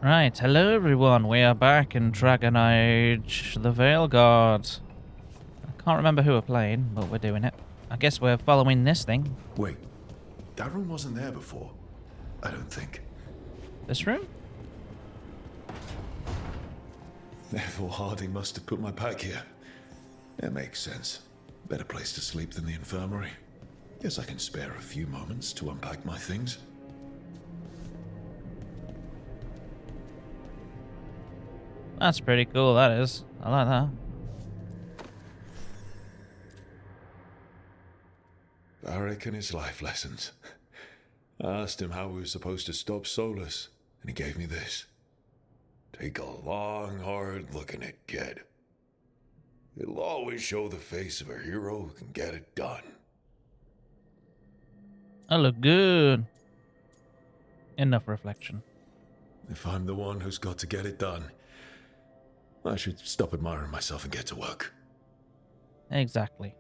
Right, hello everyone, we are back in Dragon Age, the Veilguard. I can't remember who we're playing, but we're doing it. I guess we're following this thing. Wait, that room wasn't there before. I don't think. This room? Therefore Harding must have put my pack here. It makes sense. Better place to sleep than the infirmary. Guess I can spare a few moments to unpack my things. That's pretty cool, that is. I like that. Varric and his life lessons. I asked him how we were supposed to stop Solus, and he gave me this. Take a long, hard look in it, kid. It'll always show the face of a hero who can get it done. I look good. Enough reflection. If I'm the one who's got to get it done, I should stop admiring myself and get to work. Exactly.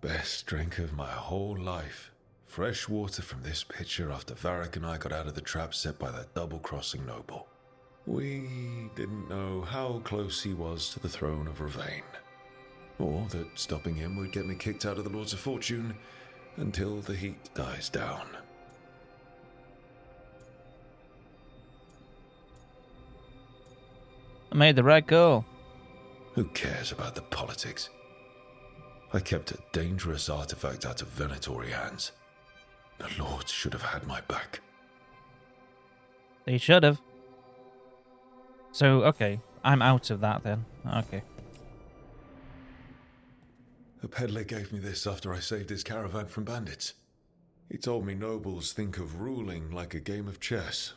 Best drink of my whole life. Fresh water from this pitcher after Varric and I got out of the trap set by that double-crossing noble. We didn't know how close he was to the throne of Ravane. Or that stopping him would get me kicked out of the Lords of Fortune until the heat dies down. I made the right call. Who cares about the politics? I kept a dangerous artifact out of Venatori hands. The Lords should have had my back. They should have. So, okay. I'm out of that then. Okay. A peddler gave me this after I saved his caravan from bandits. He told me nobles think of ruling like a game of chess,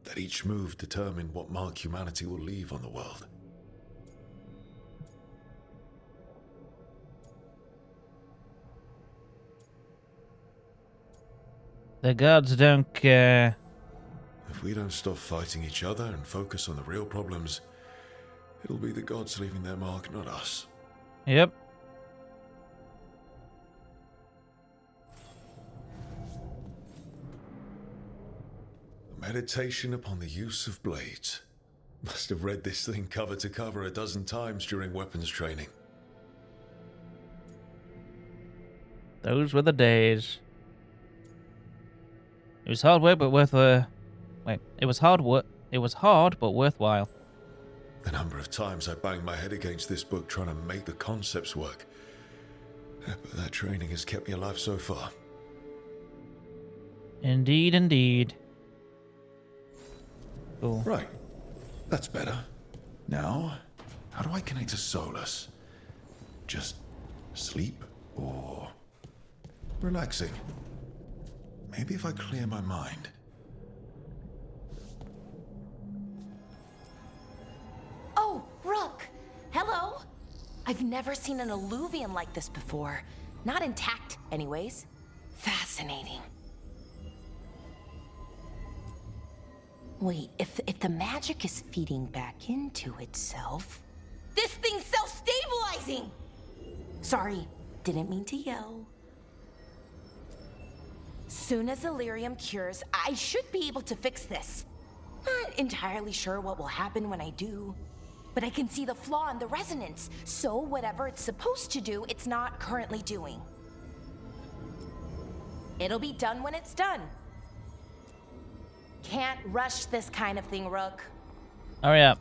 that each move determined what mark humanity will leave on the world. The gods don't care. If we don't stop fighting each other and focus on the real problems, it'll be the gods leaving their mark, not us. Yep. A meditation upon the use of blades. Must have read this thing cover to cover a dozen times during weapons training. Those were the days. It was hard work, but it was hard work. It was hard, but worthwhile. The number of times I banged my head against this book trying to make the concepts work. But that training has kept me alive so far. Indeed, indeed. Cool. Right. That's better. Now, how do I connect to Solus? Just sleep or relaxing? Maybe if I clear my mind. Oh, Rook! Hello! I've never seen an alluvian like this before. Not intact, anyways. Fascinating. Wait, if the magic is feeding back into itself... This thing's self-stabilizing! Sorry, didn't mean to yell. Soon as Illyrium cures, I should be able to fix this. Not entirely sure what will happen when I do. But I can see the flaw in the resonance, so whatever it's supposed to do, it's not currently doing. It'll be done when it's done. Can't rush this kind of thing, Rook. Hurry up.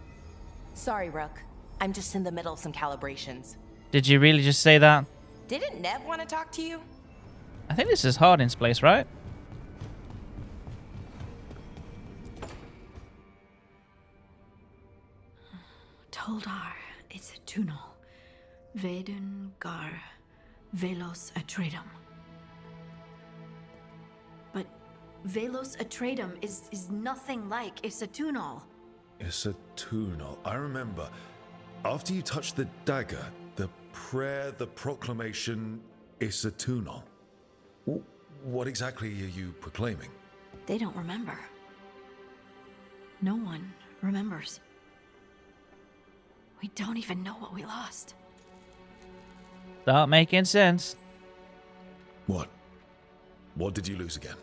Sorry, Rook. I'm just in the middle of some calibrations. Did you really just say that? Didn't Nev want to talk to you? I think this is Harding's place, right? Toldar, it's a tunnel. Vedun gar velos atredum. But velos atredum is nothing like Isatunal. Isatunal. I remember. After you touched the dagger, the prayer, the proclamation, Isatunal. What exactly are you proclaiming? They don't remember. No one remembers. We don't even know what we lost. Start making sense. What? What did you lose again?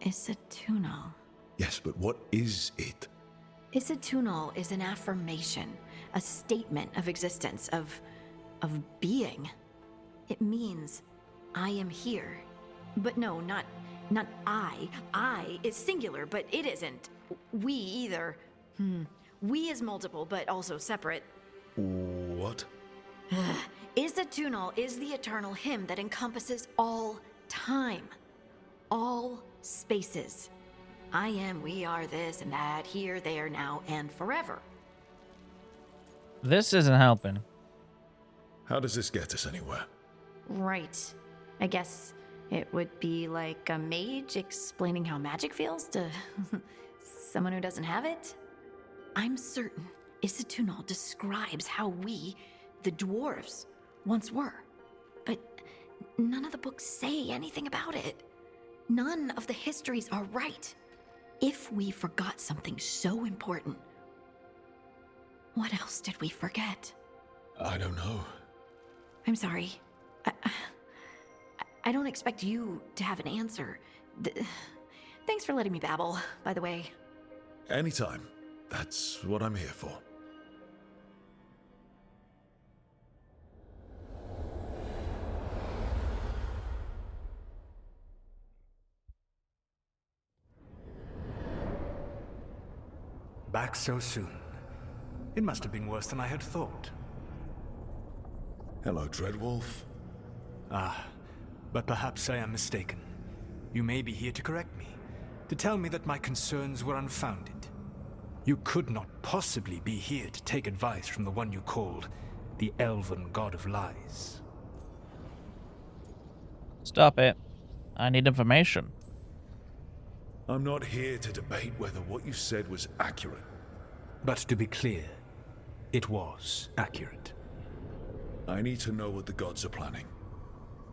Isatunal. Yes, but what is it? Isatunal is an affirmation, a statement of existence, of being. It means, I am here. But no, not I. I is singular, but it isn't. We either. We is multiple, but also separate. What? Isatunal is the eternal hymn that encompasses all time. All spaces. I am, we are, this and that, here, there, now, and forever. This isn't helping. How does this get us anywhere? Right. I guess it would be like a mage explaining how magic feels to someone who doesn't have it. I'm certain Isatunal describes how we, the dwarves, once were. But none of the books say anything about it. None of the histories are right. If we forgot something so important, what else did we forget? I don't know. I'm sorry. I don't expect you to have an answer. Thanks for letting me babble, by the way. Anytime. That's what I'm here for. Back so soon. It must have been worse than I had thought. Hello, Dreadwolf. Ah, but perhaps I am mistaken. You may be here to correct me, to tell me that my concerns were unfounded. You could not possibly be here to take advice from the one you called the Elven God of Lies. Stop it. I need information. I'm not here to debate whether what you said was accurate. But to be clear, it was accurate. I need to know what the gods are planning.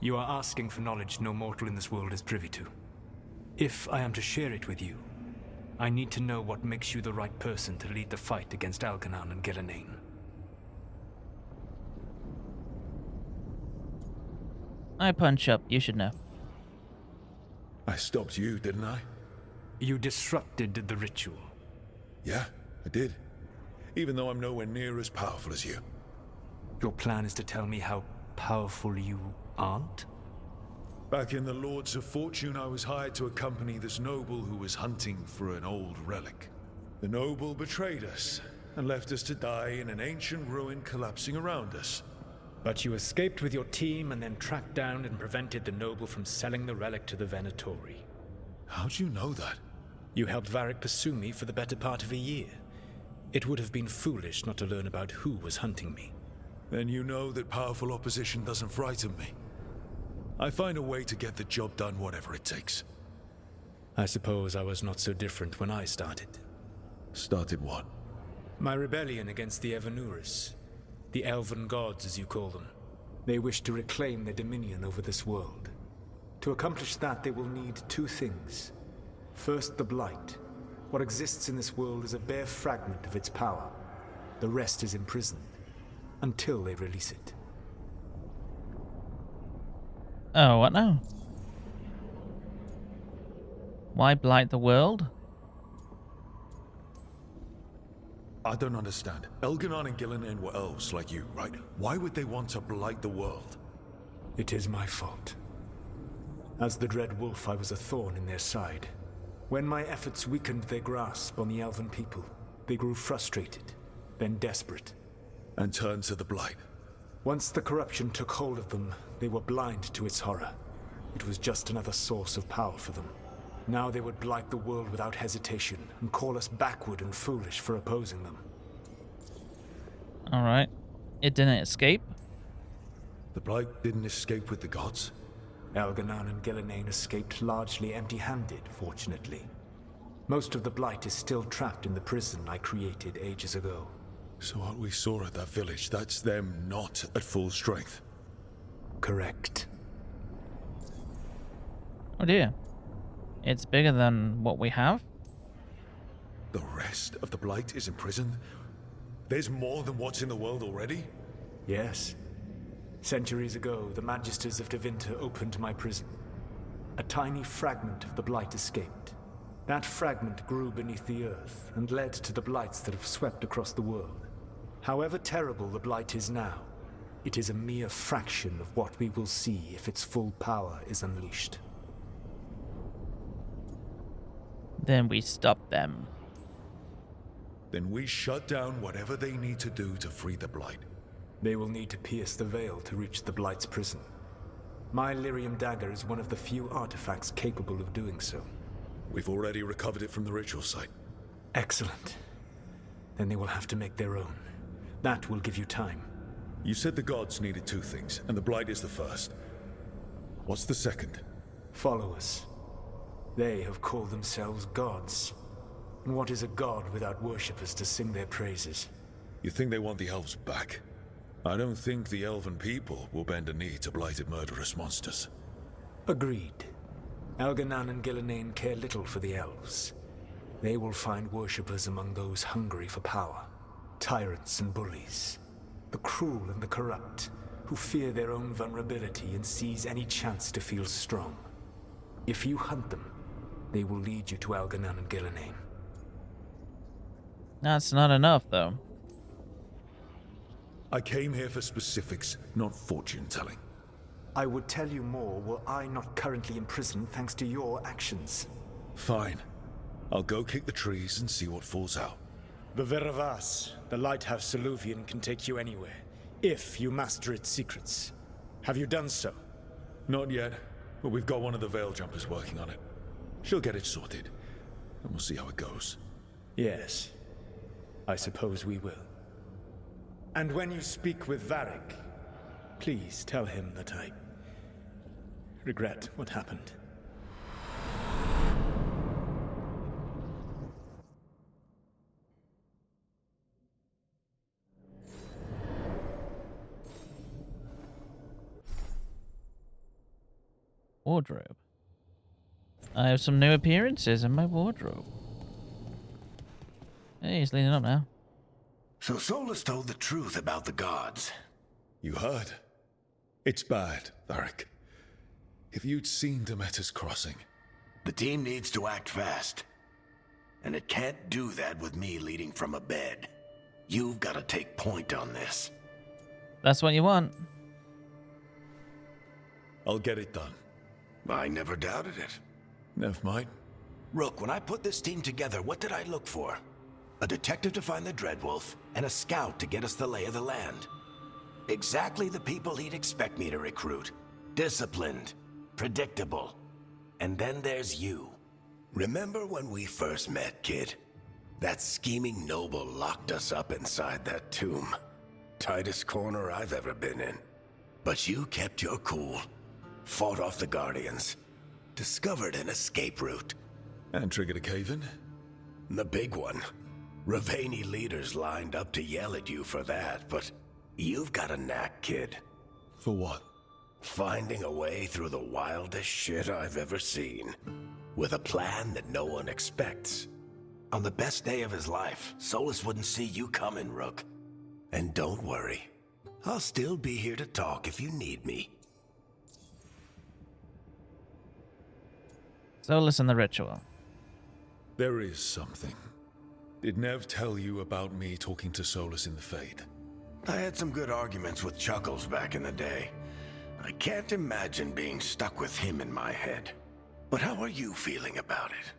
You are asking for knowledge no mortal in this world is privy to. If I am to share it with you, I need to know what makes you the right person to lead the fight against Algernon and Gillenane. I punch up. You should know. I stopped you, didn't I? You disrupted the ritual. Yeah, I did. Even though I'm nowhere near as powerful as you. Your plan is to tell me how powerful you aren't? Back in the Lords of Fortune, I was hired to accompany this noble who was hunting for an old relic. The noble betrayed us and left us to die in an ancient ruin collapsing around us. But you escaped with your team and then tracked down and prevented the noble from selling the relic to the Venatori. How'd you know that? You helped Varric pursue me for the better part of a year. It would have been foolish not to learn about who was hunting me. Then you know that powerful opposition doesn't frighten me. I find a way to get the job done, whatever it takes. I suppose I was not so different when I started. Started what? My rebellion against the Evanuris. The Elven Gods, as you call them. They wish to reclaim their dominion over this world. To accomplish that, they will need two things. First, the Blight. What exists in this world is a bare fragment of its power. The rest is imprisoned, until they release it. Oh, what now? Why blight the world? I don't understand. Elgenon and Gillenane were elves like you, right? Why would they want to blight the world? It is my fault. As the Dread Wolf, I was a thorn in their side. When my efforts weakened their grasp on the Elven people, they grew frustrated, then desperate. And turned to the blight. Once the corruption took hold of them, they were blind to its horror. It was just another source of power for them. Now they would blight the world without hesitation and call us backward and foolish for opposing them. Alright. It didn't escape? The blight didn't escape with the gods? Elgenon and Gillenane escaped largely empty-handed, fortunately. Most of the blight is still trapped in the prison I created ages ago. So what we saw at that village, that's them not at full strength? Correct. Oh dear. It's bigger than what we have? The rest of the blight is imprisoned? There's more than what's in the world already? Yes. Centuries ago, the Magisters of Tevinter opened my prison. a tiny fragment of the Blight escaped. That fragment grew beneath the earth and led to the blights that have swept across the world. However terrible the Blight is now, it is a mere fraction of what we will see if its full power is unleashed. Then we stop them. Then we shut down whatever they need to do to free the Blight. They will need to pierce the veil to reach the Blight's prison. My lyrium dagger is one of the few artifacts capable of doing so. We've already recovered it from the ritual site. Excellent. Then they will have to make their own. That will give you time. You said the gods needed 2 things, and the Blight is the first. What's the second? Followers. They have called themselves gods. And what is a god without worshippers to sing their praises? You think they want the elves back? I don't think the elven people will bend a knee to blighted murderous monsters. Agreed. Elganan and Gillenane care little for the elves. They will find worshippers among those hungry for power. Tyrants and bullies. The cruel and the corrupt, who fear their own vulnerability and seize any chance to feel strong. If you hunt them, they will lead you to Elganan and Gillenane. That's not enough, though. I came here for specifics, not fortune-telling. I would tell you more were I not currently in prison thanks to your actions. Fine. I'll go kick the trees and see what falls out. The Veravas, the lighthouse Soluvian, can take you anywhere, if you master its secrets. Have you done so? Not yet, but we've got one of the Veil Jumpers working on it. She'll get it sorted, and we'll see how it goes. Yes. I suppose we will. And when you speak with Varric, please tell him that I regret what happened. Wardrobe. I have some new appearances in my wardrobe. Hey, he's leaning up now. So Solus told the truth about the gods. You heard? It's bad, Varric. If you'd seen Demeter's crossing... The team needs to act fast. And it can't do that with me leading from a bed. You've got to take point on this. That's what you want. I'll get it done. I never doubted it. Never mind. Rook, when I put this team together, what did I look for? A detective to find the Dreadwolf, and a scout to get us the lay of the land. Exactly the people he'd expect me to recruit. Disciplined, predictable. And then there's you. Remember when we first met, kid? That scheming noble locked us up inside that tomb. Tightest corner I've ever been in. But you kept your cool. Fought off the Guardians. Discovered an escape route. And triggered a cave-in? The big one. Ravani leaders lined up to yell at you for that, but you've got a knack, kid. For what? Finding a way through the wildest shit I've ever seen. With a plan that no one expects. On the best day of his life, Solus wouldn't see you coming, Rook. And don't worry. I'll still be here to talk if you need me. Solus and the ritual. There is something. Did Nev tell you about me talking to Solus in the Fade? I had some good arguments with Chuckles back in the day. I can't imagine being stuck with him in my head. But how are you feeling about it?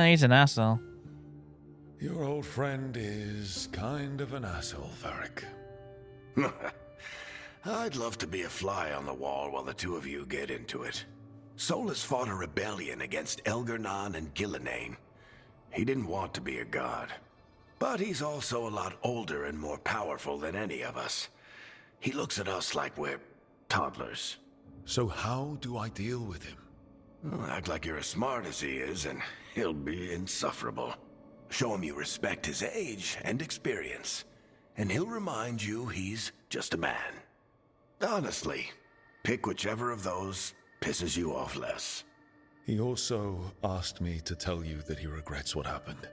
He's an asshole. Your old friend is kind of an asshole, Varric. I'd love to be a fly on the wall while the two of you get into it. Solus fought a rebellion against Elganan and Gillenane. He didn't want to be a god. But he's also a lot older and more powerful than any of us. He looks at us like we're toddlers. So how do I deal with him? Well, act like you're as smart as he is, and he'll be insufferable. Show him you respect his age and experience, and he'll remind you he's just a man. Honestly, pick whichever of those pisses you off less. He also asked me to tell you that he regrets what happened.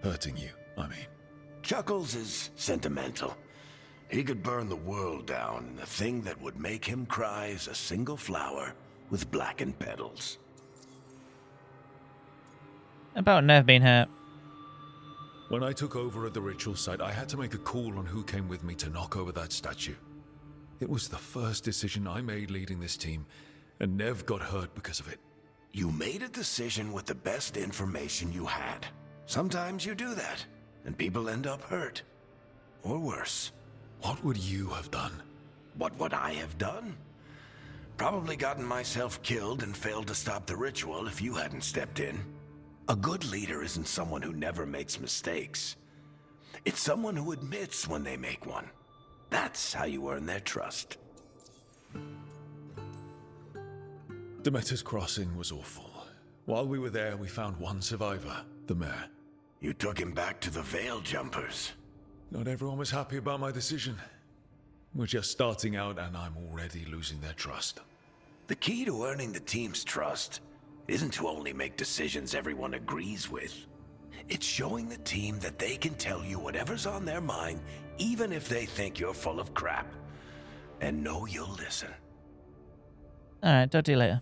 Hurting you, I mean. Chuckles is sentimental. He could burn the world down, and the thing that would make him cry is a single flower with blackened petals. About Nev being hurt. When I took over at the ritual site, I had to make a call on who came with me to knock over that statue. It was the first decision I made leading this team, and Nev got hurt because of it. You made a decision with the best information you had. Sometimes you do that, and people end up hurt. Or worse. What would you have done? What would I have done? Probably gotten myself killed and failed to stop the ritual if you hadn't stepped in. A good leader isn't someone who never makes mistakes. It's someone who admits when they make one. That's how you earn their trust. Demeter's Crossing was awful. While we were there, we found one survivor, the mayor. You took him back to the Veil Jumpers. Not everyone was happy about my decision. We're just starting out and I'm already losing their trust. The key to earning the team's trust isn't to only make decisions everyone agrees with. It's showing the team that they can tell you whatever's on their mind, even if they think you're full of crap. And know you'll listen. Alright, talk to you later.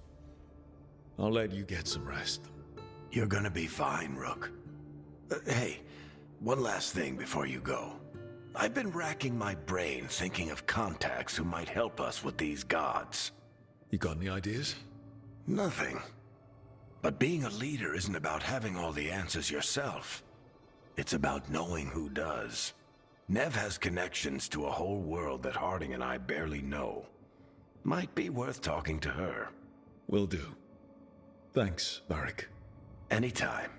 I'll let you get some rest. You're gonna be fine, Rook. Hey, one last thing before you go. I've been racking my brain thinking of contacts who might help us with these gods. You got any ideas? Nothing. But being a leader isn't about having all the answers yourself. It's about knowing who does. Nev has connections to a whole world that Harding and I barely know. Might be worth talking to her. Will do. Thanks, Varric. Anytime.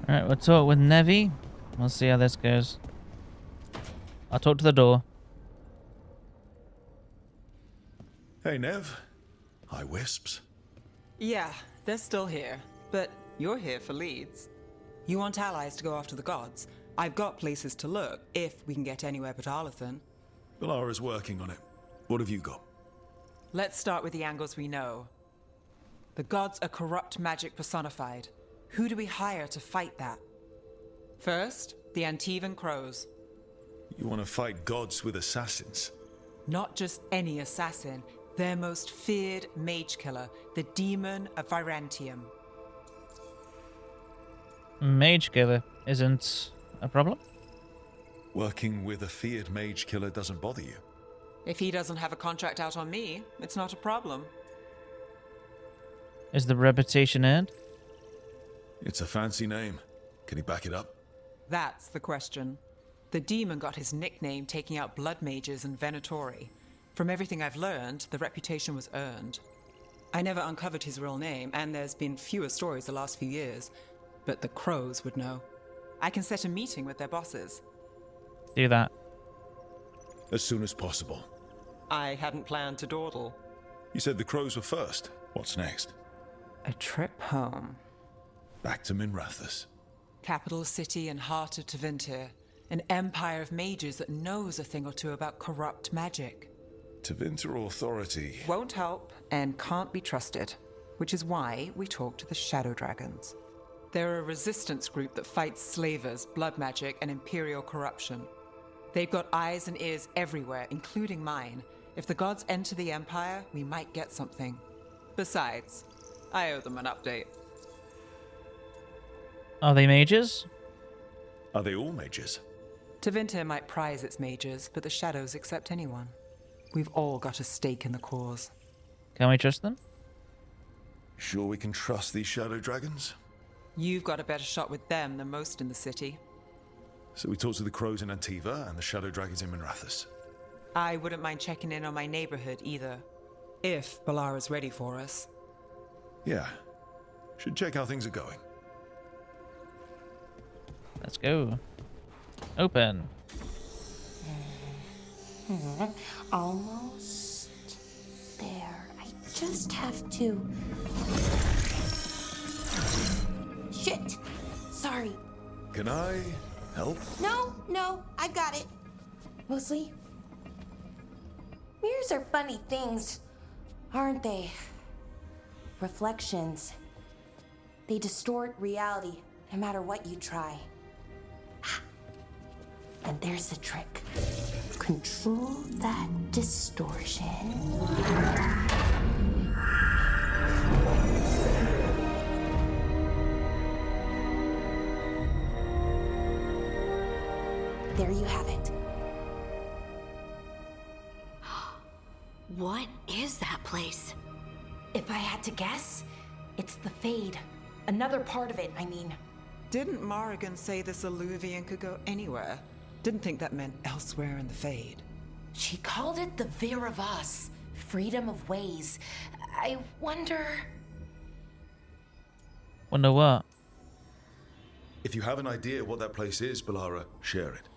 Alright, we'll talk with Nevi. We'll see how this goes. I'll talk to the door. Hey, Nev. Hi, Wisps. Yeah, they're still here, but you're here for leads. You want allies to go after the gods? I've got places to look, if we can get anywhere but Arlathan. Valara's working on it. What have you got? Let's start with the angles we know. The gods are corrupt magic personified. Who do we hire to fight that? First, the Antivan Crows. You want to fight gods with assassins? Not just any assassin, their most feared mage killer, the Demon of Virantium. Mage killer isn't a problem? Working with a feared mage killer doesn't bother you? If he doesn't have a contract out on me, it's not a problem. Is the reputation earned? It's a fancy name. Can he back it up? That's the question. The demon got his nickname taking out blood mages and Venatori. From everything I've learned, the reputation was earned. I never uncovered his real name, and there's been fewer stories the last few years, but the Crows would know. I can set a meeting with their bosses. Do that. As soon as possible. I hadn't planned to dawdle. You said the crows were first. What's next? A trip home. Back to Minrathous. Capital city and heart of Tevinter. An empire of mages that knows a thing or two about corrupt magic. Tevinter Authority. Won't help and can't be trusted, which is why we talk to the Shadow Dragons. They're a resistance group that fights slavers, blood magic, and imperial corruption. They've got eyes and ears everywhere, including mine. If the gods enter the Empire, we might get something. Besides, I owe them an update. Are they mages? Are they all mages? Tevinter might prize its mages, but the Shadows accept anyone. We've all got a stake in the cause. Can we trust them? Sure we can trust these shadow dragons? You've got a better shot with them than most in the city. So we talk to the crows in Antiva and the shadow dragons in Minrathous. I wouldn't mind checking in on my neighborhood either. If Balara's ready for us. Yeah. Should check how things are going. Let's go. Open. Almost there. I just have to... Shit! Sorry. Can I help? No, I got it. Mostly, mirrors are funny things, aren't they? Reflections. They distort reality, no matter what you try. And there's the trick. Control that distortion. There you have it. What is that place? If I had to guess, it's the Fade. Another part of it, I mean. Didn't Morrigan say this Illuvian could go anywhere? Didn't think that meant elsewhere in the Fade. She called it the Vir of Us, freedom of ways. I wonder... Wonder what? If you have an idea what that place is, Balara, share it.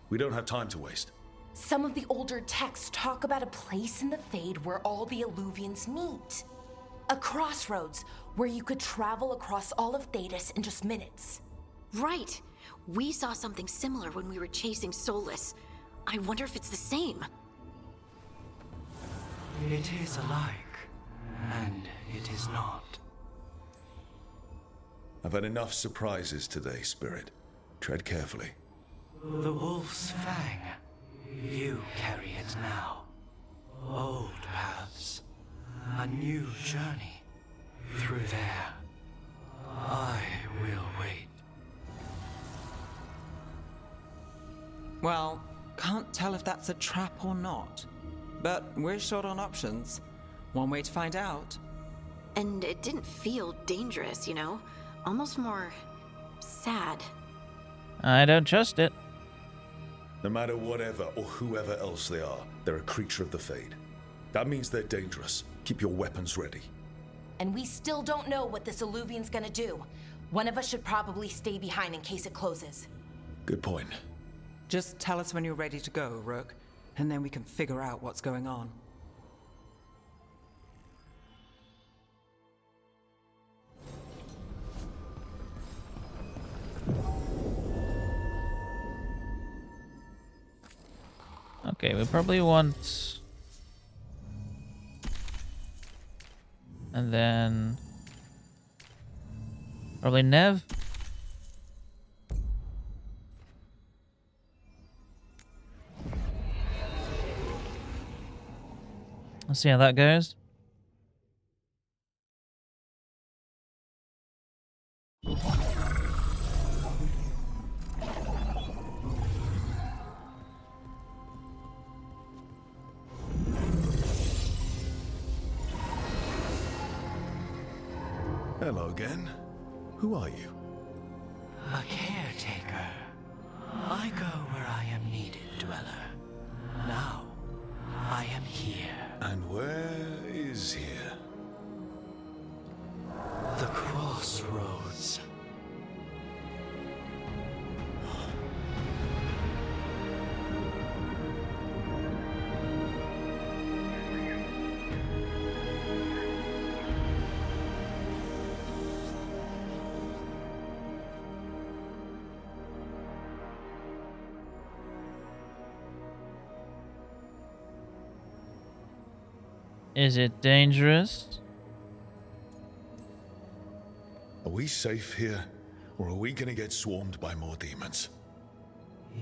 We don't have time to waste. Some of the older texts talk about a place in the Fade where all the Illuvians meet. A crossroads where you could travel across all of Thedas in just minutes. Right. We saw something similar when we were chasing Solus. I wonder if it's the same. It is alike, and it is not. I've had enough surprises today, Spirit. Tread carefully. The wolf's fang. You carry it now. Old paths. A new journey. Through there. I will wait. Well, can't tell if that's a trap or not. But we're short on options. One way to find out. And it didn't feel dangerous, you know? Almost more... sad. I don't trust it. No matter whatever or whoever else they are, they're a creature of the Fade. That means they're dangerous. Keep your weapons ready. And we still don't know what this Illuvian's gonna do. One of us should probably stay behind in case it closes. Good point. Just tell us when you're ready to go, Rook, and then we can figure out what's going on. Okay, we probably want... And then... Probably Nev. Let's see how that goes. Hello again. Who are you? A caretaker. I go where I am needed, Dweller. Now, I am here. And where is here? The Crossroads. Is it dangerous? Are we safe here, or are we gonna get swarmed by more demons?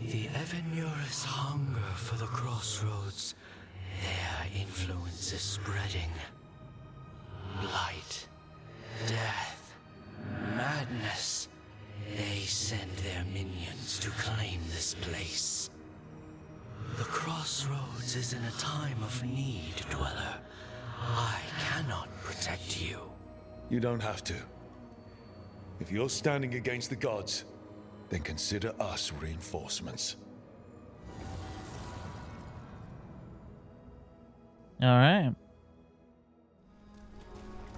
The Evanurus hunger for the Crossroads. Their influence is spreading. Blight, death, madness. They send their minions to claim this place. The Crossroads is in a time of need, Dweller. I cannot protect you. You don't have to. If you're standing against the gods, then consider us reinforcements. All right.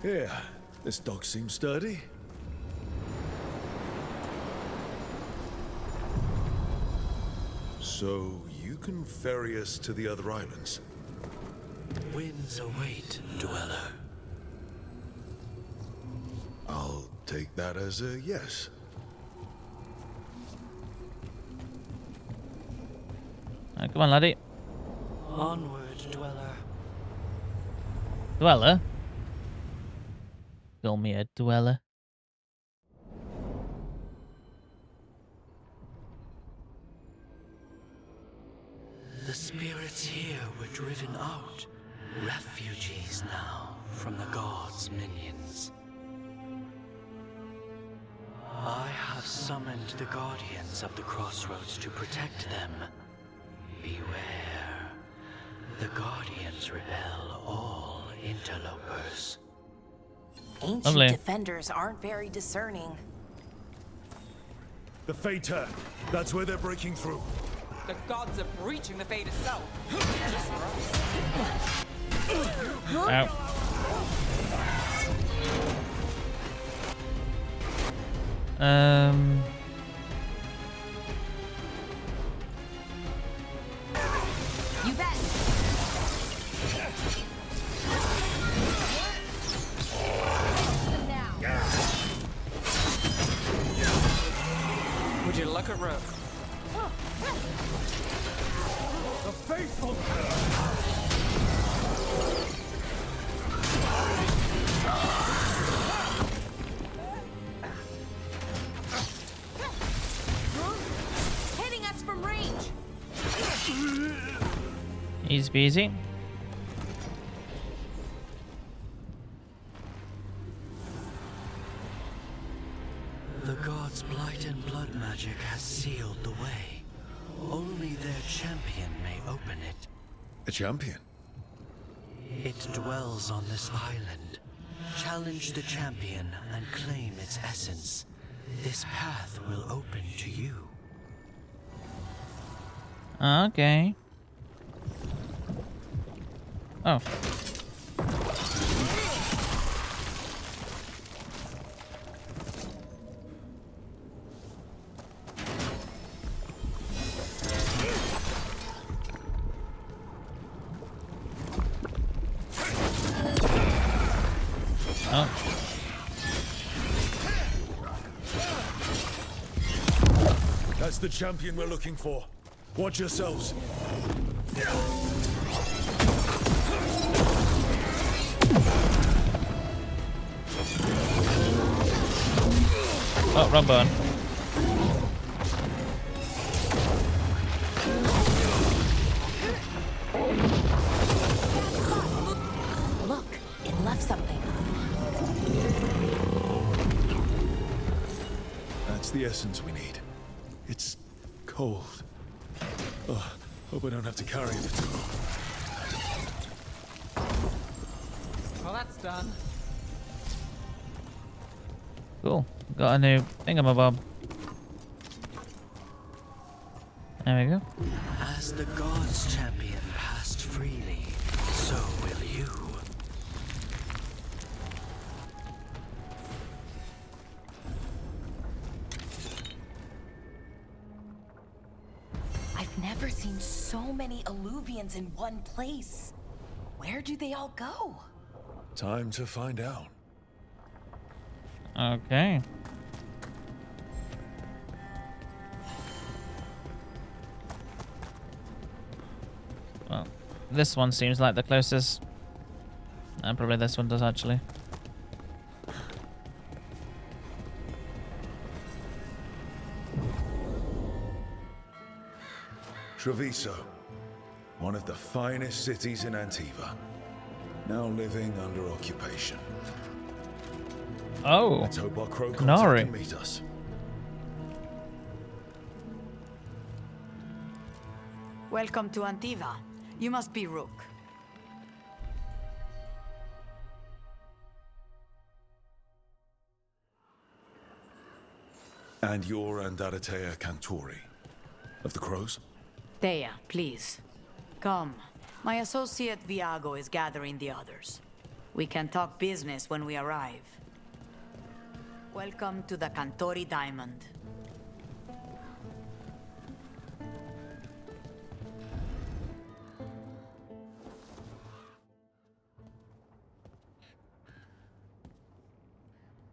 Yeah, this dog seems sturdy. So you can ferry us to the other islands? Winds await, Dweller. I'll take that as a yes. Come on, laddie. Onward, Dweller. Dweller? Call me a dweller. were driven out, refugees now from the gods' minions. I have summoned the guardians of the Crossroads to protect them. Beware. The guardians repel all interlopers. Ancient Lovely. defenders aren't very discerning. The Thedas. That's where they're breaking through. The gods are breaching the fate itself. Ow. You bet. Would you look at Rook? The faithful. Hitting us from range. Easy peasy. The gods' blight and blood magic has sealed the way. Only their champion may open it. A champion? It dwells on this island. Challenge the champion and claim its essence. This path will open to you. Okay. Oh. Oh. That's the champion we're looking for. Watch yourselves. Oh, wrong button. Look, it left something. That's the essence we need. It's cold. Oh, hope I don't have to carry it for too long. Well, that's done. Cool. Got a new thingamabob. There we go. As the gods' champion passed freely, so will you. I've never seen so many Alluvians in one place. Where do they all go? Time to find out. Okay. Well, this one seems like the closest. And probably this one does actually. Treviso, one of the finest cities in Antiva, now living under occupation. Oh. Let's hope our crow Canary. contact can meet us. Welcome to Antiva. You must be Rook. And you're Andaratea Cantori, of the Crows? Thea, please. Come. My associate Viago is gathering the others. We can talk business when we arrive. Welcome to the Cantori Diamond.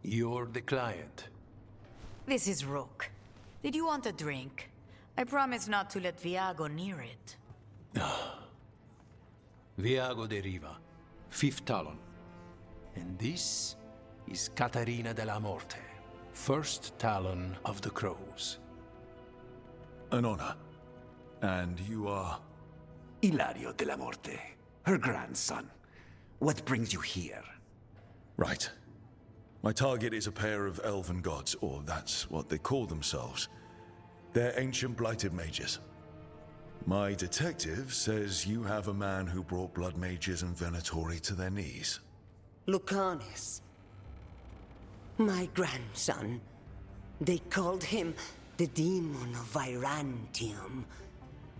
You're the client. This is Rook. Did you want a drink? I promise not to let Viago near it. Viago de Riva, 5th Talon. And this is Catarina de la Morte, 1st Talon of the Crows. An honor. And you are? Ilario de la Morte, her grandson. What brings you here? Right. My target is a pair of elven gods, or that's what they call themselves. They're ancient blighted mages. My detective says you have a man who brought blood mages and Venatori to their knees. Lucanus. My grandson. They called him the Demon of Virantium.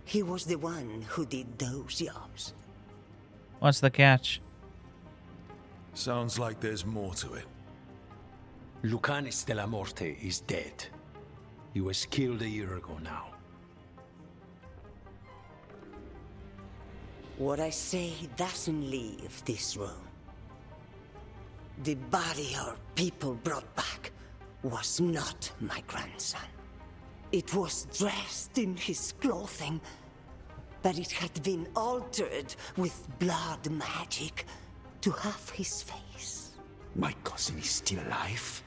He was the one who did those jobs. What's the catch? Sounds like there's more to it. Lucanus de la Morte is dead. He was killed a year ago now. What I say doesn't leave this room. The body our people brought back was not my grandson. It was dressed in his clothing, but it had been altered with blood magic to have his face. My cousin is still alive?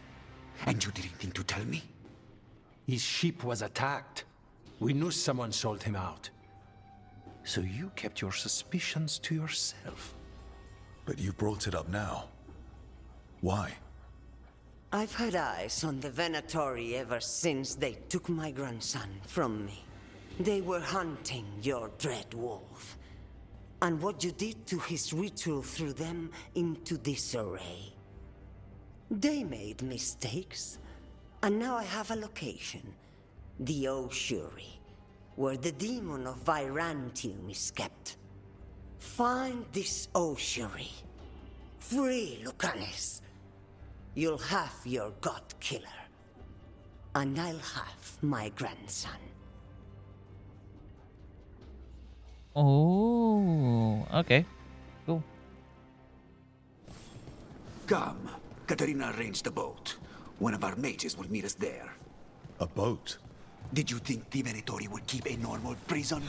And you didn't think to tell me? His ship was attacked. We knew someone sold him out. So you kept your suspicions to yourself. But you brought it up now. Why? I've had eyes on the Venatori ever since they took my grandson from me. They were hunting your dread wolf. And what you did to his ritual threw them into disarray. They made mistakes, and now I have a location. The Ossuary, where the demon of Virantium is kept. Find this Ossuary. Free Lucanus. You'll have your god killer. And I'll have my grandson. Oh, okay. Cool. Come. Katarina arranged a boat. One of our mages will meet us there. A boat? Did you think the Venatori would keep a normal prison?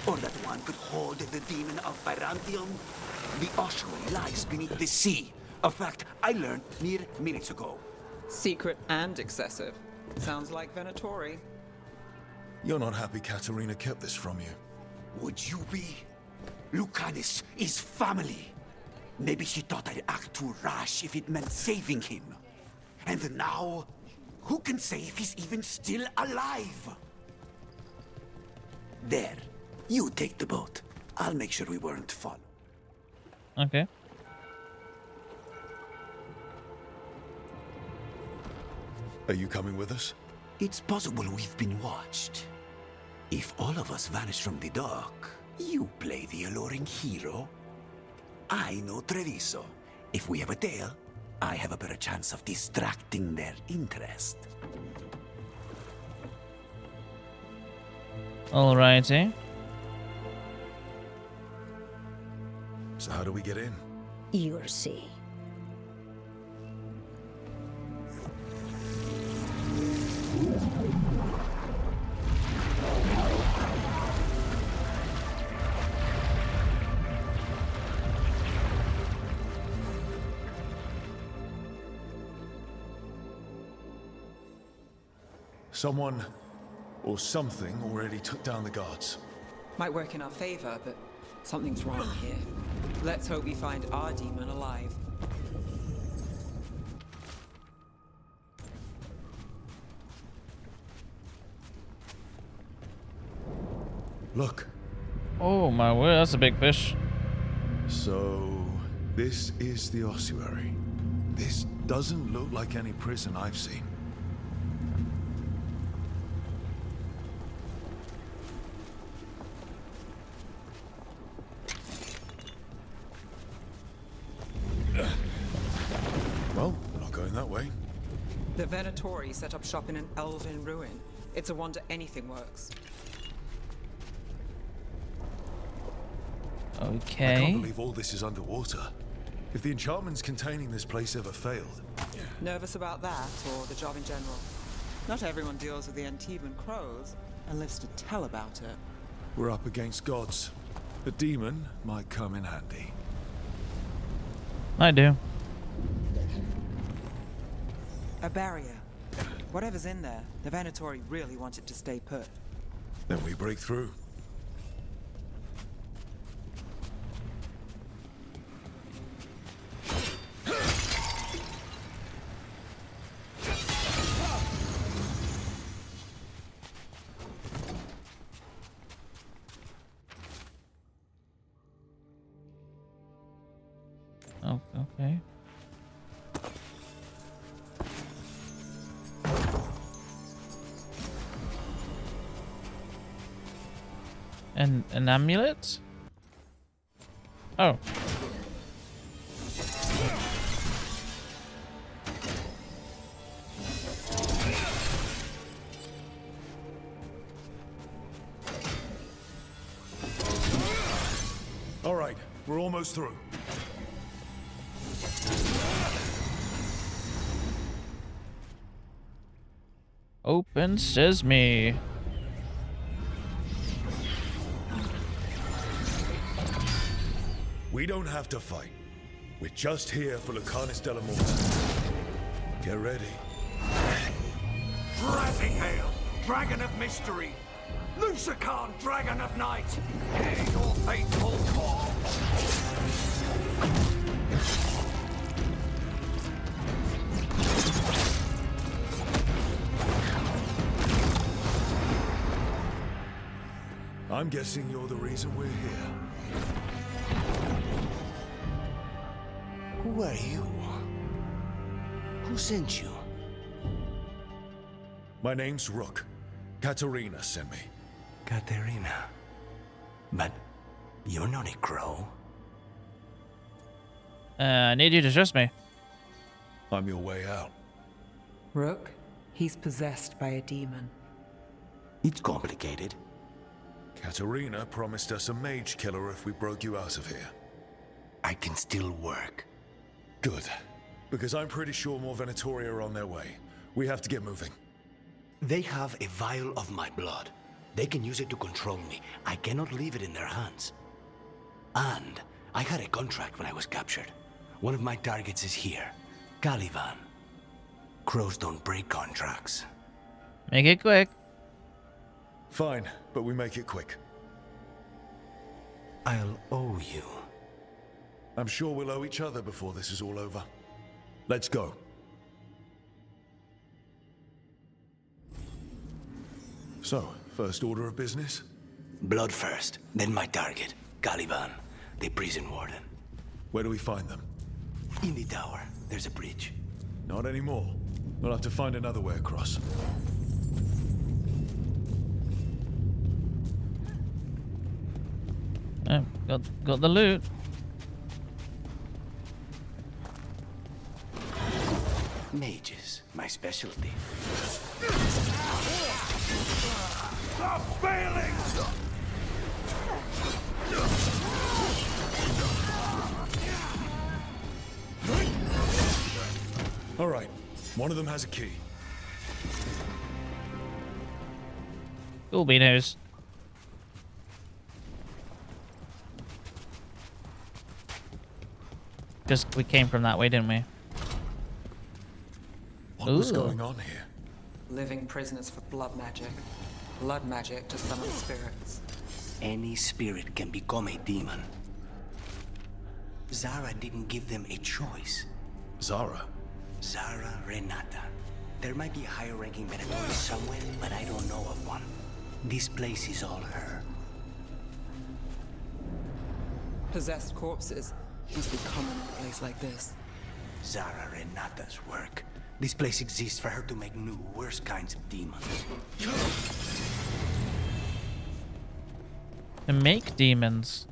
Or that one could hold the demon of Virantium? The Ossuary lies beneath the sea. A fact I learned mere minutes ago. Secret and excessive. Sounds like Venatori. You're not happy Katarina kept this from you. Would you be? Lucanus is family. Maybe she thought I'd act too rash if it meant saving him. And now, who can say if he's even still alive? There. You take the boat. I'll make sure we weren't followed. Okay. Are you coming with us? It's possible we've been watched. If all of us vanish from the dock, you play the alluring hero. I know Treviso. If we have a tail, I have a better chance of distracting their interest. Alrighty. So how do we get in? You'll see. Someone or something already took down the guards. Might work in our favor, but something's wrong here. Let's hope we find our demon alive. Look. Oh my word, that's a big fish. So, this is the ossuary. This doesn't look like any prison I've seen. Well, we're not going that way. The Venatori set up shop in an elven ruin. It's a wonder anything works. Okay. I can't believe all this is underwater. If the enchantments containing this place ever failed. Nervous about that, or the job in general? Not everyone deals with the Antiban crows and lives to tell about it. We're up against gods. A demon might come in handy. I do. A barrier. Whatever's in there, the Venatori really want it to stay put. Then we break through. Oh, okay. And an amulet? Oh. All right, we're almost through. Open sesame. We don't have to fight. We're just here for Lucanus de la Morte. Get ready. Rising Hail, Dragon of Mystery! Lucican, Dragon of Night! Hear your faithful call! I'm guessing you're the reason we're here. Who are you? Who sent you? My name's Rook. Katerina sent me. Katerina. But you're not a crow. I need you to trust me. I'm your way out. Rook, he's possessed by a demon. It's complicated. Katerina promised us a mage killer if we broke you out of here. I can still work. Good. Because I'm pretty sure more Venatori are on their way. We have to get moving. They have a vial of my blood. They can use it to control me. I cannot leave it in their hands. And I had a contract when I was captured. One of my targets is here. Caliban. Crows don't break contracts. Make it quick. Fine, but we make it quick. I'll owe you. I'm sure we'll owe each other before this is all over. Let's go. So, first order of business? Blood first, then my target. Caliban, the prison warden. Where do we find them? In the tower. There's a bridge. Not anymore. We'll have to find another way across. Oh, got the loot. Mages, my specialty. Stop failing! All right, one of them has a key. Cool beanos. Just we came from that way, didn't we? What was going on here? Living prisoners for blood magic. Blood magic to summon spirits. Any spirit can become a demon. Zara didn't give them a choice. Zara? Zara Renata. There might be a higher ranking Venatori somewhere, but I don't know of one. This place is all her. Possessed corpses must be common in a place like this. Zara Renata's work. This place exists for her to make new, worse kinds of demons. To make demons.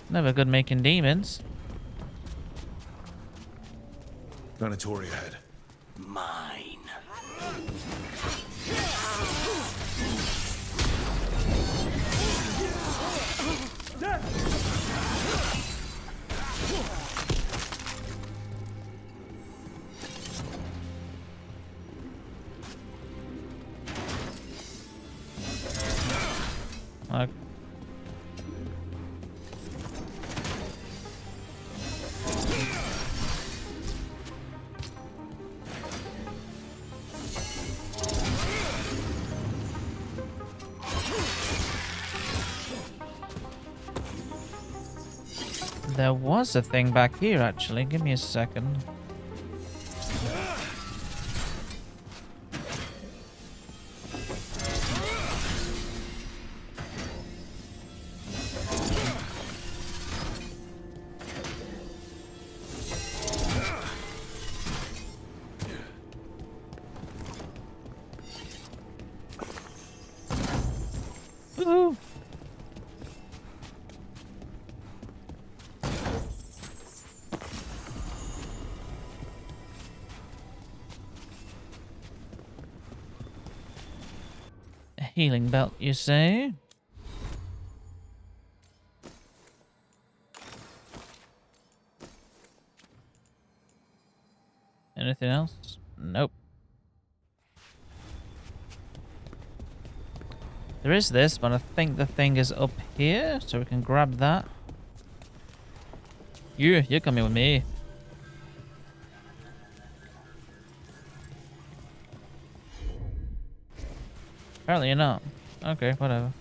Never good making demons. Venatori ahead. Mine. There was a thing back here, actually. Give me a second. Healing belt, you say? Anything else? Nope. There is this, but I think the thing is up here, so we can grab that. You're coming with me. Apparently you're not. Okay, whatever.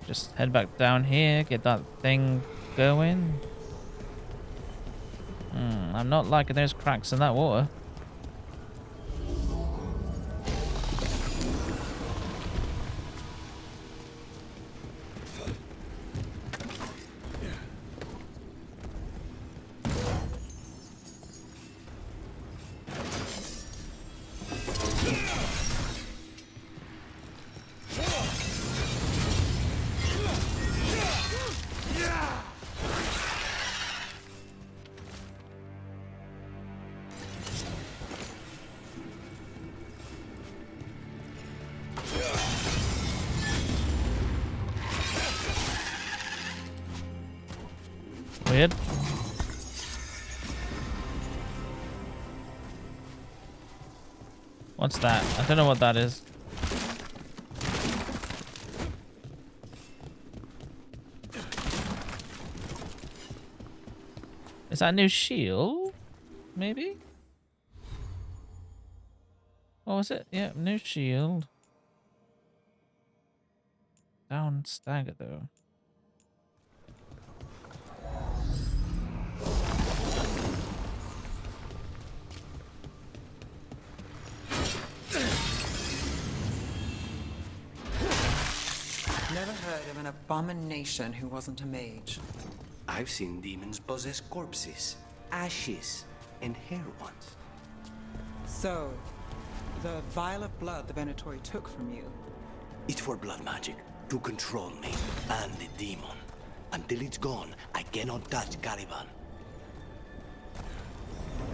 Just head back down here, get that thing going. I'm not liking those cracks in that water. Weird. What's that? I don't know what that is. Is that a new shield? Maybe? What was it? Yeah, new shield. Down stagger though. Never heard of an abomination who wasn't a mage. I've seen demons possess corpses, ashes, and hair once. So, the vial of blood the Venatori took from you. It's for blood magic, to control me and the demon. Until it's gone, I cannot touch Caliban.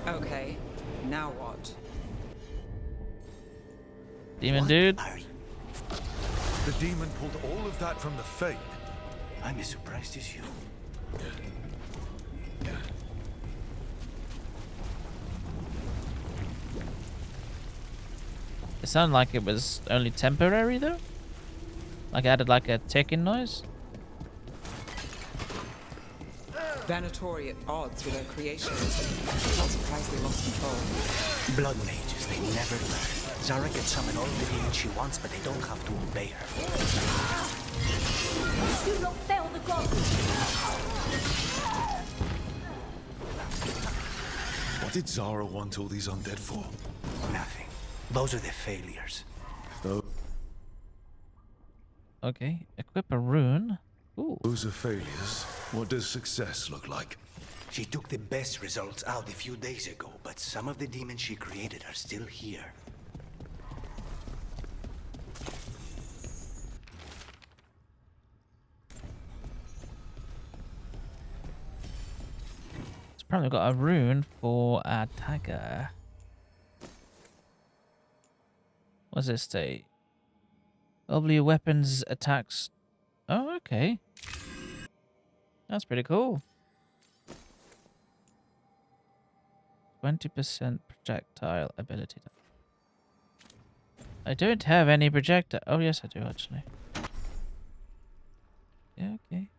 Okay, now what? Demon dude. The demon pulled all of that from the Fate. I'm as surprised as you. It sounded like it was only temporary though. Like it added like a ticking noise. Venatori at odds with their creations. Not surprised they lost control. Blood mages, they never learn. Zara can summon all the demons she wants, but they don't have to obey her. Do not fail the gods! What did Zara want all these undead for? Nothing. Those are the failures. Okay, equip a rune. Ooh. Those are failures. What does success look like? She took the best results out a few days ago, but some of the demons she created are still here. It's probably got a rune for a dagger. What does this say? W weapons attacks. Oh, okay. That's pretty cool. 20% projectile ability. I don't have any projectile. Oh, yes, I do actually. Yeah, okay.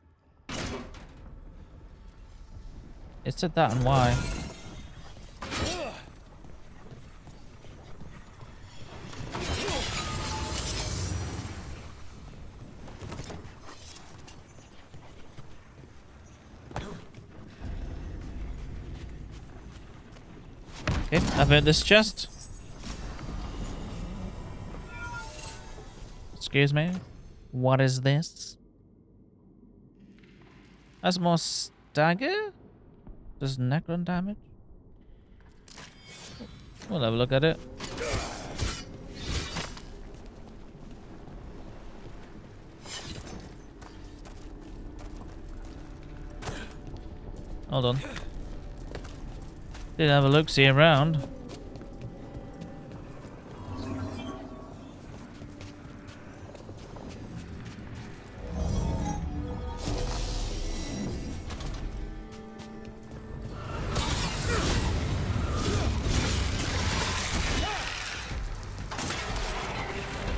It said that and why. Okay, I've heard this chest. Excuse me. What is this? That's more stagger? Does Necron damage? We'll have a look at it. Hold on. Did have a look-see around.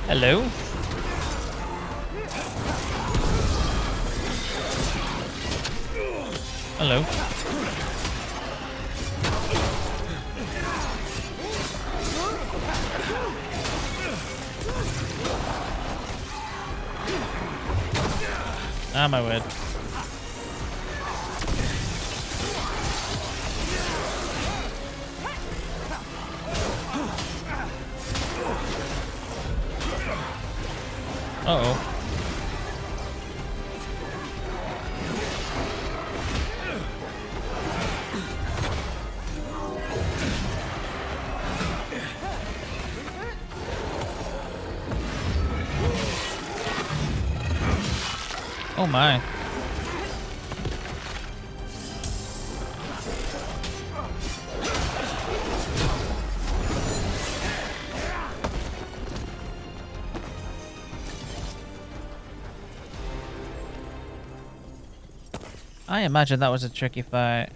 Hello? Hello. Ah, my word. Uh-oh. Oh my. I imagine that was a tricky fight.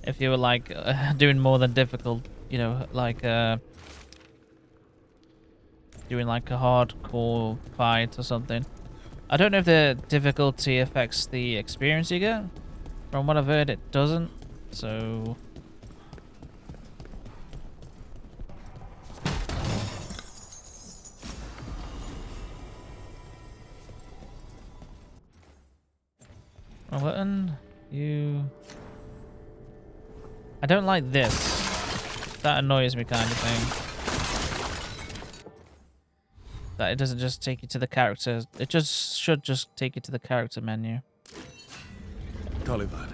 If you were like doing more than difficult, you know, like doing like a hardcore fight or something. I don't know if the difficulty affects the experience you get. From what I've heard, it doesn't. So a button. You. I don't like this. That annoys me, kind of thing. That it doesn't just take you to the character. It just should just take you to the character menu. Taliban.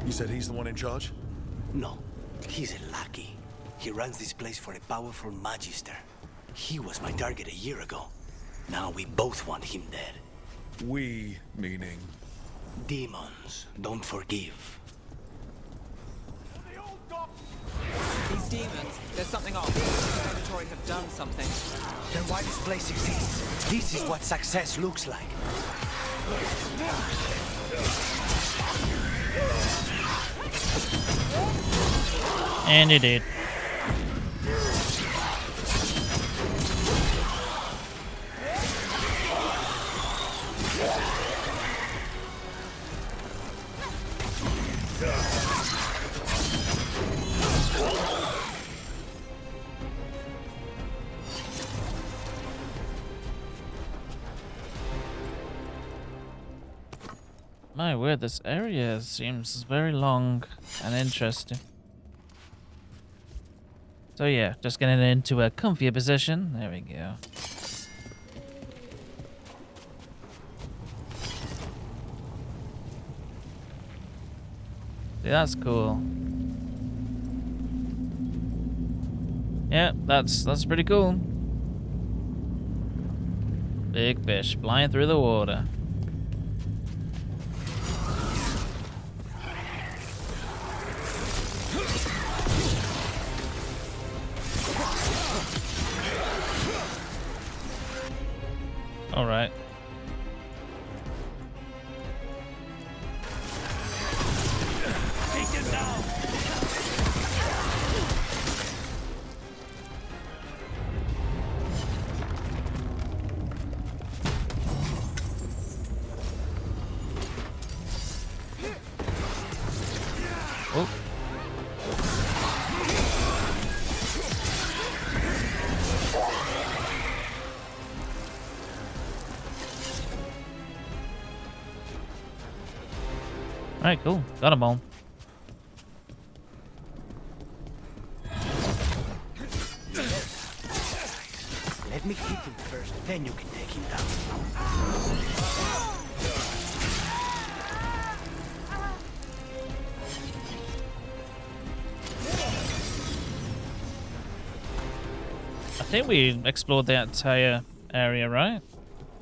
You said he's the one in charge? No, he's a lackey. He runs this place for a powerful magister. He was my target a year ago. Now we both want him dead. We, meaning? Demons don't forgive. These demons, there's something off. The Purgatory have done something. Then why this place exists? This is what success looks like. And you did. My word, this area seems very long and interesting. So yeah, just getting into a comfier position. There we go. See, that's cool. Yeah, that's pretty cool. Big fish flying through the water. All right. Take him down. Oh. Alright, cool. Got them all. Let me hit him first, then you can take him down. I think we explored the entire area, right?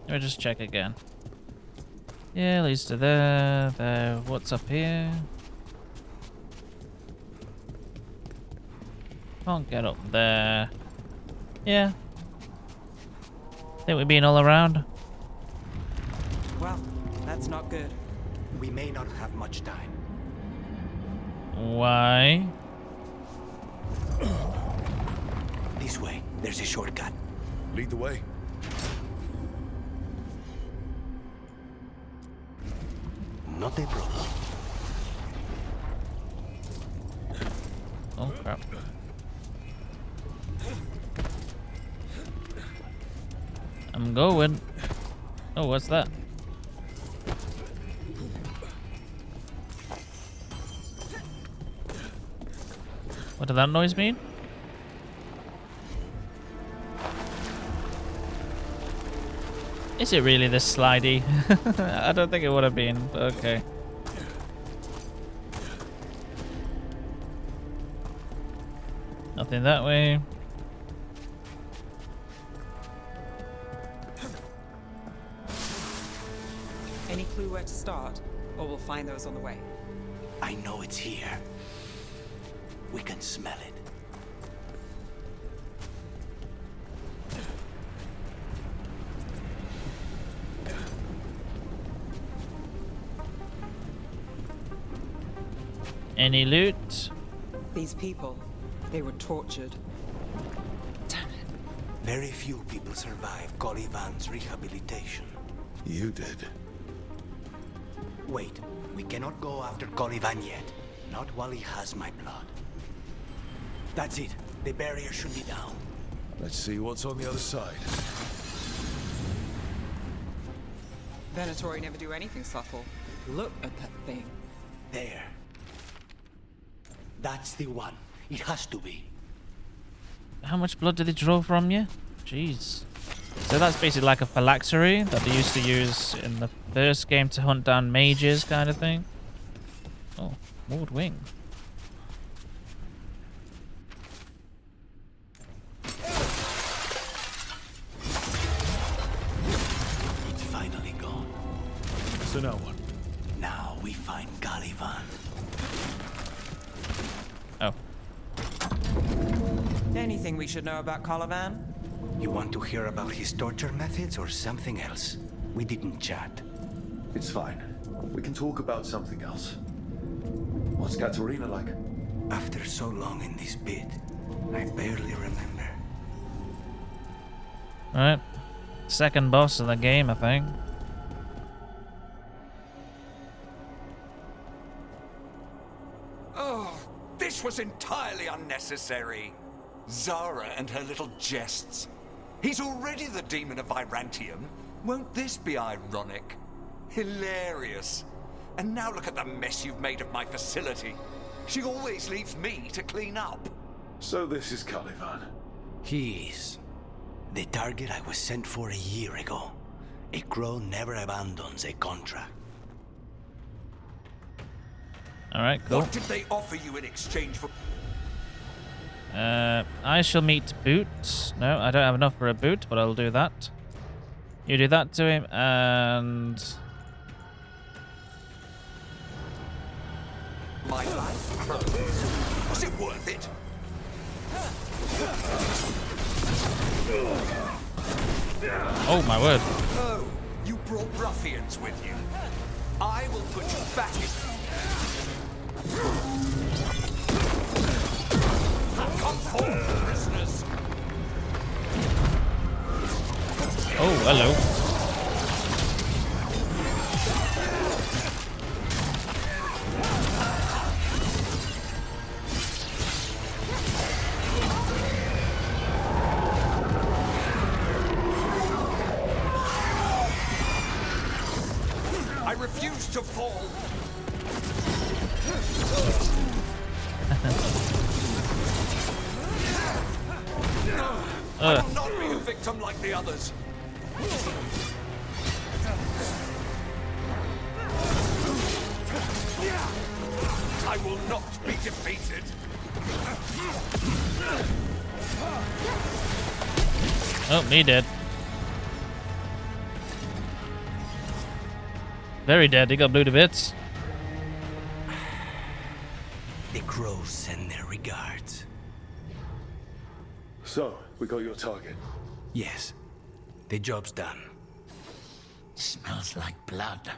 Let me just check again. Yeah, leads to there. There. What's up here? Can't get up there. Yeah. Think we've been all around. Well, that's not good. We may not have much time. Why? This way. There's a shortcut. Lead the way. Not a problem. Oh crap. I'm going. Oh, what's that? What did that noise mean? Is it really this slidey? I don't think it would have been, but okay. Nothing that way. Any clue where to start? Or we'll find those on the way. I know it's here. We can smell it. Any loot? These people, they were tortured. Damn it. Very few people survive Colivan's rehabilitation. You did. Wait, we cannot go after Colivan yet. Not while he has my blood. That's it. The barrier should be down. Let's see what's on the other side. Venatori never do anything subtle. Look at that thing. There. That's the one. It has to be. How much blood did they draw from you? Jeez. So that's basically like a phylactery that they used to use in the first game to hunt down mages kind of thing. Oh, Lord Wing. It's finally gone. So now what? Now we find Calivan. Oh. Anything we should know about Colivan? You want to hear about his torture methods or something else? We didn't chat. It's fine. We can talk about something else. What's Katerina like? After so long in this pit, I barely remember. Alright. Second boss of the game, I think. Oh, this was entirely unnecessary. Zara and her little jests. He's already the demon of Virantium. Won't this be ironic? Hilarious. And now look at the mess you've made of my facility. She always leaves me to clean up. So this is Calivan. He is. The target I was sent for a year ago. A crow never abandons a contract. Alright, cool. What did they offer you in exchange for... I shall meet Boot. No, I don't have enough for a boot, but I'll do that. You do that to him, and... My life? Was it worth it? Oh, my word. Oh, you brought ruffians with you. I will put you back in... Come forth, prisoners. Oh, hello. I refuse to fall. I will not be a victim like the others. I will not be defeated. Oh, me dead. Very dead. He got blew to bits. The crows send their regards. So, we got your target. Yes. The job's done. Smells like blood.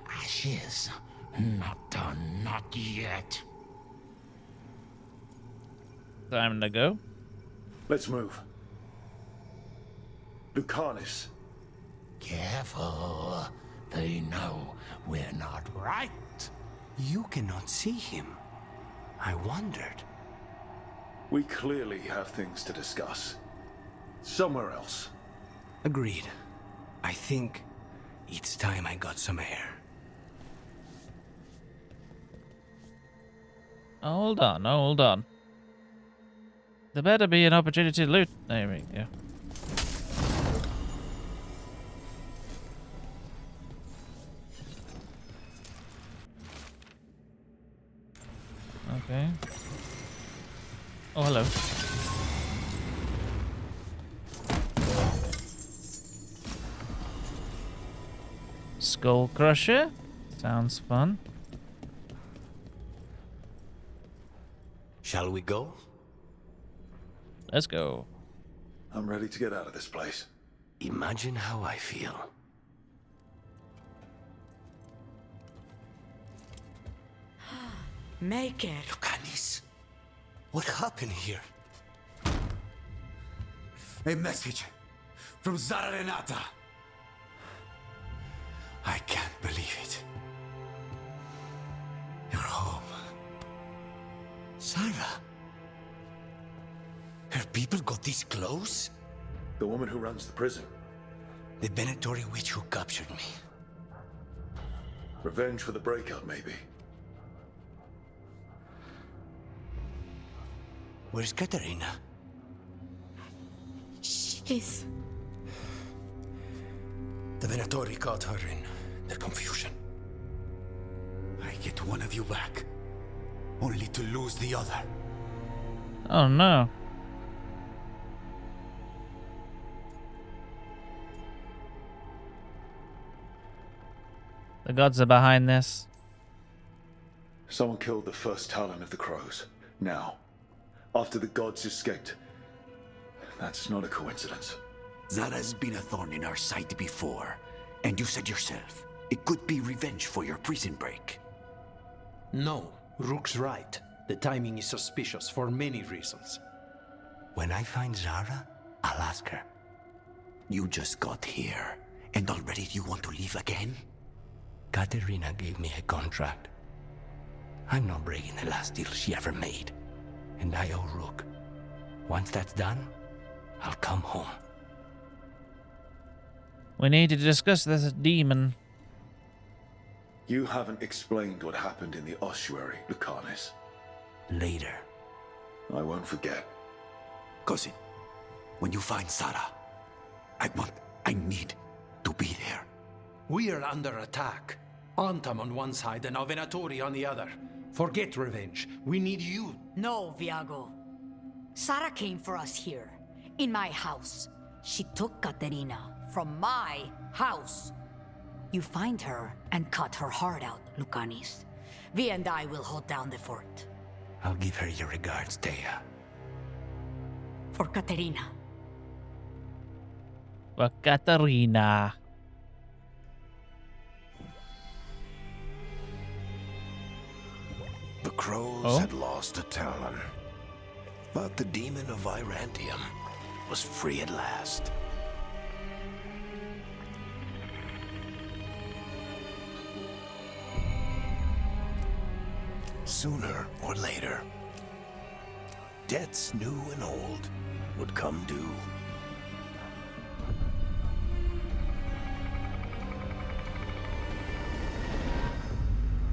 Ashes. Not done, not yet. Time to go. Let's move. Lucanus. Careful. They know we're not right. You cannot see him. I wondered. We clearly have things to discuss. Somewhere else. Agreed. I think it's time I got some air. Hold on, hold on. There better be an opportunity to loot. There we go. Okay. Oh, hello. Skull Crusher. Sounds fun. Shall we go? Let's go. I'm ready to get out of this place. Imagine how I feel. Make it. Lucanus, what happened here? A message from Zara Renata. I can't believe it. You're home. Sarah? Her people got this close? The woman who runs the prison. The Venatori witch who captured me. Revenge for the breakout, maybe. Where's Katerina? She's... The Venatori caught her in their confusion. I get one of you back, only to lose the other. Oh no. The gods are behind this. Someone killed the first Talon of the Crows. Now, after the gods escaped. That's not a coincidence. Zara's been a thorn in our side before, and you said yourself, it could be revenge for your prison break. No, Rook's right. The timing is suspicious for many reasons. When I find Zara, I'll ask her. You just got here, and already you want to leave again? Katerina gave me a contract. I'm not breaking the last deal she ever made. And I owe Rook. Once that's done, I'll come home. We need to discuss this demon. You haven't explained what happened in the ossuary, Lucanus. Later. I won't forget. Cousin, when you find Zara, I need to be there. We are under attack. Antam on one side and Venatori on the other. Forget revenge. We need you. No, Viago. Sara came for us here, in my house. She took Katerina from my house. You find her and cut her heart out, Lucanus. Vi and I will hold down the fort. I'll give her your regards, Thea. For Katerina. For Katerina. The crows had lost a Talon, but the demon of Virantium was free at last. Sooner or later, debts new and old would come due.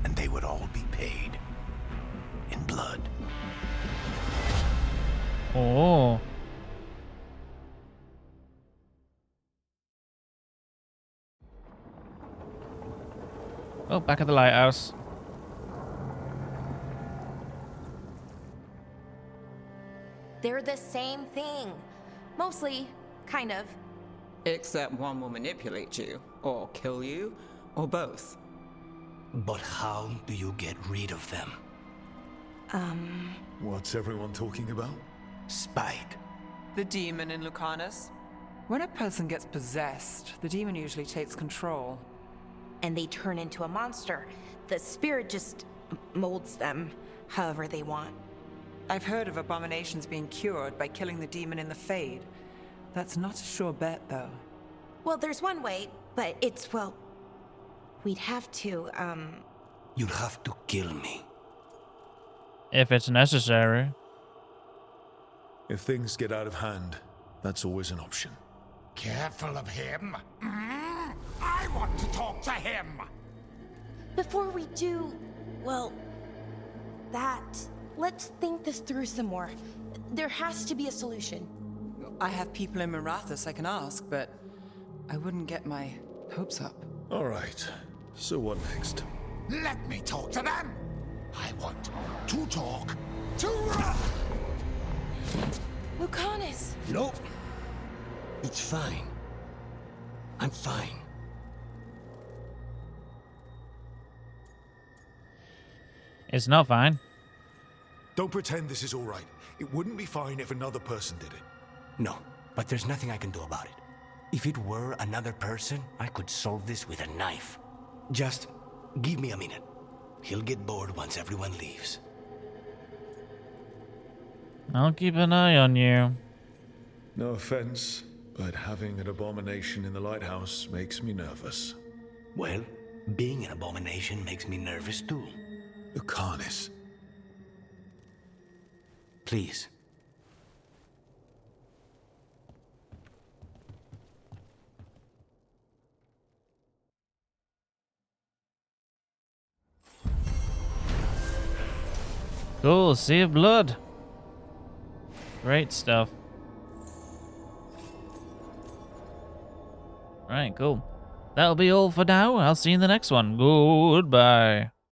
And they would all be paid in blood. Oh. Oh, back at the lighthouse. They're the same thing. Mostly kind of. Except one will manipulate you, or kill you, or both. But how do you get rid of them? What's everyone talking about? Spite. The demon in Lucanus. When a person gets possessed, the demon usually takes control. And they turn into a monster. The spirit just molds them however they want. I've heard of abominations being cured by killing the demon in the Fade. That's not a sure bet, though. Well, there's one way, but it's, well, we'd have to, You'd have to kill me. If it's necessary. If things get out of hand, that's always an option. Careful of him. I want to talk to him. Before we do, well, let's think this through some more. There has to be a solution. I have people in Marathas I can ask, but I wouldn't get my hopes up. All right. So what next? Let me talk to them. I want to talk to... Lucanus! Nope. It's fine. I'm fine. It's not fine. Don't pretend this is all right. It wouldn't be fine if another person did it. No, but there's nothing I can do about it. If it were another person, I could solve this with a knife. Just give me a minute. He'll get bored once everyone leaves. I'll keep an eye on you. No offense, but having an abomination in the lighthouse makes me nervous. Well, being an abomination makes me nervous too. Lucanus. Please. Cool, Sea of Blood. Great stuff. Right, cool. That'll be all for now. I'll see you in the next one. Goodbye.